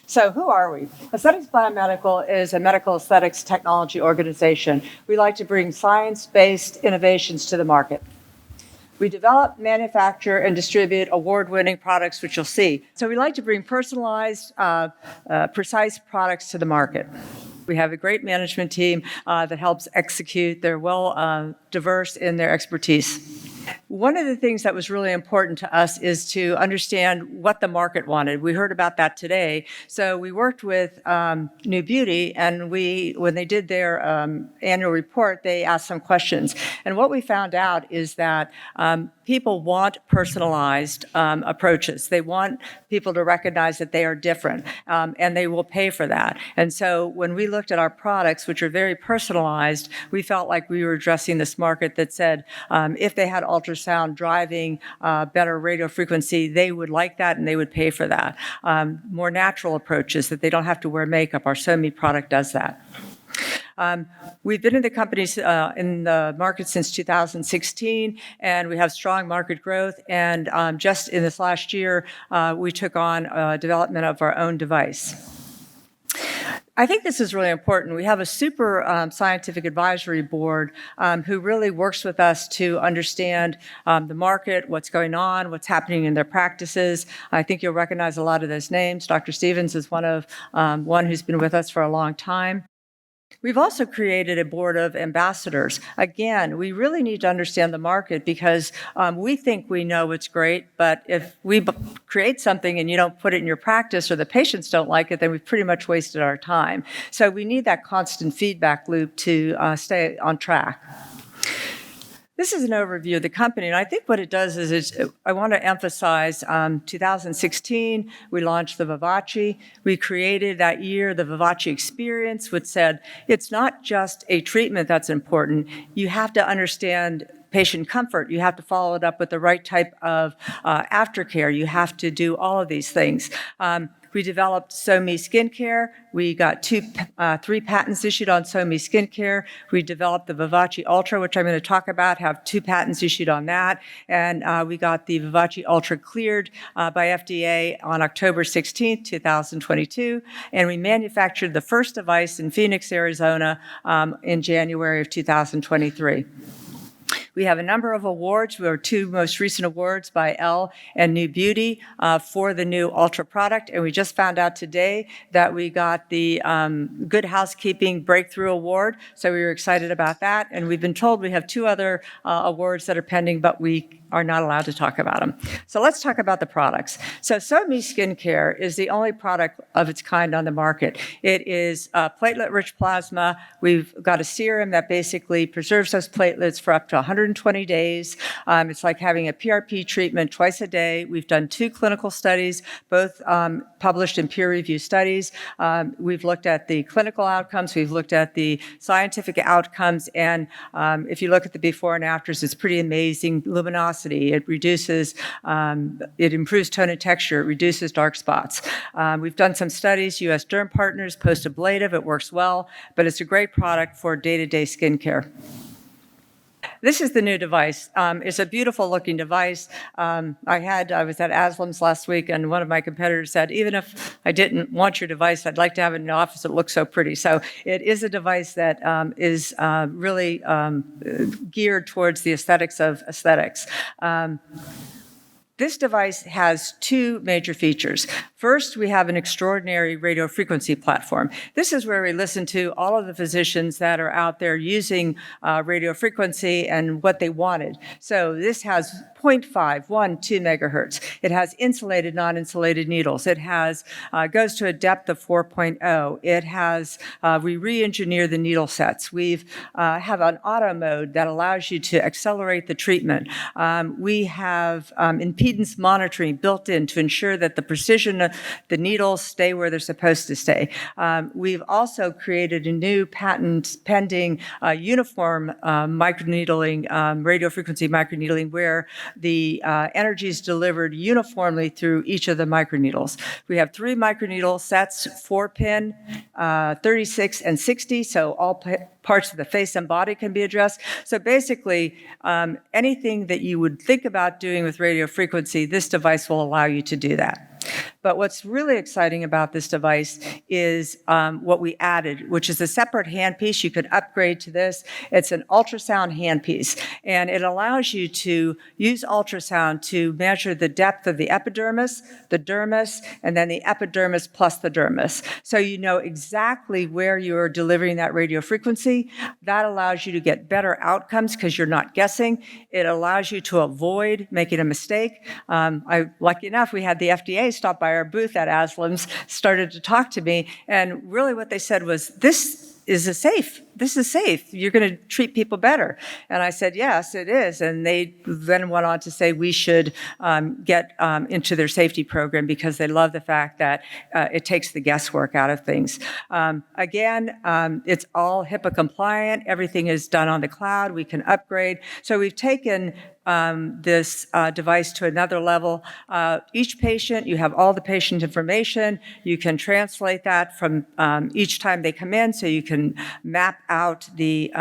So who are we? Aesthetics Biomedical is a medical aesthetics technology organization. We like to bring science-based innovations to the market. We develop, manufacture, and distribute award-winning products, which you'll see. So we like to bring personalized, precise products to the market. We have a great management team that helps execute. They're well diverse in their expertise. One of the things that was really important to us is to understand what the market wanted. We heard about that today. So we worked with New Beauty, and when they did their annual report, they asked some questions. And what we found out is that people want personalized approaches. They want people to recognize that they are different, and they will pay for that. And so when we looked at our products, which are very personalized, we felt like we were addressing this market that said if they had ultrasound driving better radio frequency, they would like that and they would pay for that. More natural approaches that they don't have to wear makeup. Our SoMe product does that. We've been in the market since 2016, and we have strong market growth. And just in this last year, we took on development of our own device. I think this is really important. We have a super scientific advisory board who really works with us to understand the market, what's going on, what's happening in their practices. I think you'll recognize a lot of those names. Dr. Stevens is one who's been with us for a long time. We've also created a board of ambassadors. Again, we really need to understand the market because we think we know what's great, but if we create something and you don't put it in your practice or the patients don't like it, then we've pretty much wasted our time. So we need that constant feedback loop to stay on track. This is an overview of the company, and I think what it does is I want to emphasize 2016, we launched the Vivace. We created that year the Vivace experience, which said it's not just a treatment that's important. You have to understand patient comfort. You have to follow it up with the right type of aftercare. You have to do all of these things. We developed SoMe Skincare. We got 3 patents issued on SoMe Skincare. We developed the Vivace Ultra, which I'm going to talk about, have 2 patents issued on that. And we got the Vivace Ultra cleared by FDA on October 16th, 2022. And we manufactured the first device in Phoenix, Arizona in January of 2023. We have a number of awards. We have 2 most recent awards by Elle and New Beauty for the new Ultra product. And we just found out today that we got the Good Housekeeping Breakthrough Award. So we were excited about that. And we've been told we have 2 other awards that are pending, but we are not allowed to talk about them. So let's talk about the products. So SoMe Skincare is the only product of its kind on the market. It is platelet-rich plasma. We've got a serum that basically preserves those platelets for up to 120 days. It's like having a PRP treatment twice a day. We've done 2 clinical studies, both published in peer-reviewed studies. We've looked at the clinical outcomes. We've looked at the scientific outcomes. And if you look at the before and afters, it's pretty amazing. Luminosity. It reduces, it improves tone and texture. It reduces dark spots. We've done some studies, U.S. derm partners, post-ablative. It works well, but it's a great product for day-to-day skincare. This is the new device. It's a beautiful looking device. I was at ASLMS last week, and one of my competitors said, even if I didn't want your device, I'd like to have it in the office. It looks so pretty. So it is a device that is really geared towards the aesthetics of aesthetics. This device has 2 major features. First, we have an extraordinary radio frequency platform. This is where we listen to all of the physicians that are out there using radio frequency and what they wanted. So this has 0.5, 1, 2 megahertz. It has insulated, non-insulated needles. It goes to a depth of 4.0. It has, we re-engineer the needle sets. We've have an auto mode that allows you to accelerate the treatment. We have impedance monitoring built in to ensure that the precision of the needles stay where they're supposed to stay. We've also created a new patent pending uniform microneedling, radio frequency microneedling, where the energy is delivered uniformly through each of the microneedles. We have 3 microneedle sets, 4-pin, 36 and 60, so all parts of the face and body can be addressed. So basically, anything that you would think about doing with radio frequency, this device will allow you to do that. But what's really exciting about this device is what we added, which is a separate handpiece. You could upgrade to this. It's an ultrasound handpiece, and it allows you to use ultrasound to measure the depth of the epidermis, the dermis, and then the epidermis plus the dermis. So you know exactly where you're delivering that radio frequency. That allows you to get better outcomes because you're not guessing. It allows you to avoid making a mistake. Lucky enough, we had the FDA stop by our booth at ASLMS, started to talk to me, and really what they said was, this is safe. You're going to treat people better. And I said, yes, it is. And they then went on to say we should get into their safety program because they love the fact that it takes the guesswork out of things. Again, it's all HIPAA compliant. Everything is done on the cloud. We can upgrade. So we've taken this device to another level. Each patient, you have all the patient information. You can translate that from each time they come in, so you can map out the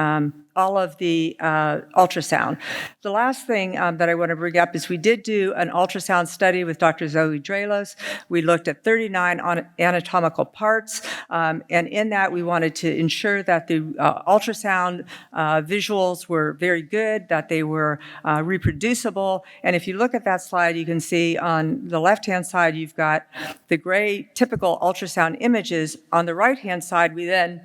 all of the ultrasound. The last thing that I want to bring up is we did do an ultrasound study with Dr. Zoe Dralos. We looked at 39 anatomical parts, and in that we wanted to ensure that the ultrasound visuals were very good, that they were reproducible. And if you look at that slide, you can see on the left-hand side, you've got the gray typical ultrasound images. On the right-hand side, we then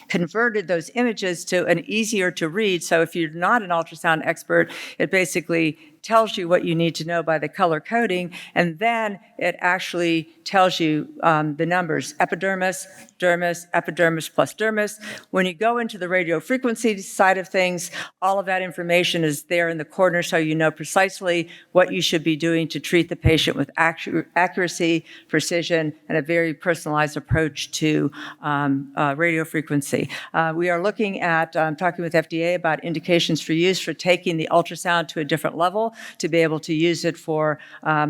converted those images to an easier to read. So if you're not an ultrasound expert, it basically tells you what you need to know by the color coding, and then it actually tells you the numbers: epidermis, dermis, epidermis plus dermis. When you go into the radio frequency side of things, all of that information is there in the corner, so you know precisely what you should be doing to treat the patient with accuracy, precision, and a very personalized approach to radio frequency. We are looking at talking with FDA about indications for use for taking the ultrasound to a different level, to be able to use it for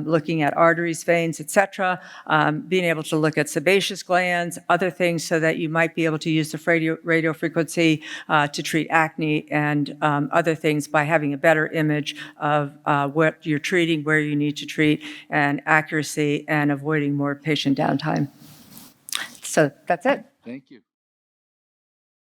looking at arteries, veins, etc., being able to look at sebaceous glands, other things, so that you might be able to use the radio frequency to treat acne and other things by having a better image of what you're treating, where you need to treat, and accuracy, and avoiding more patient downtime. So that's it. Thank you.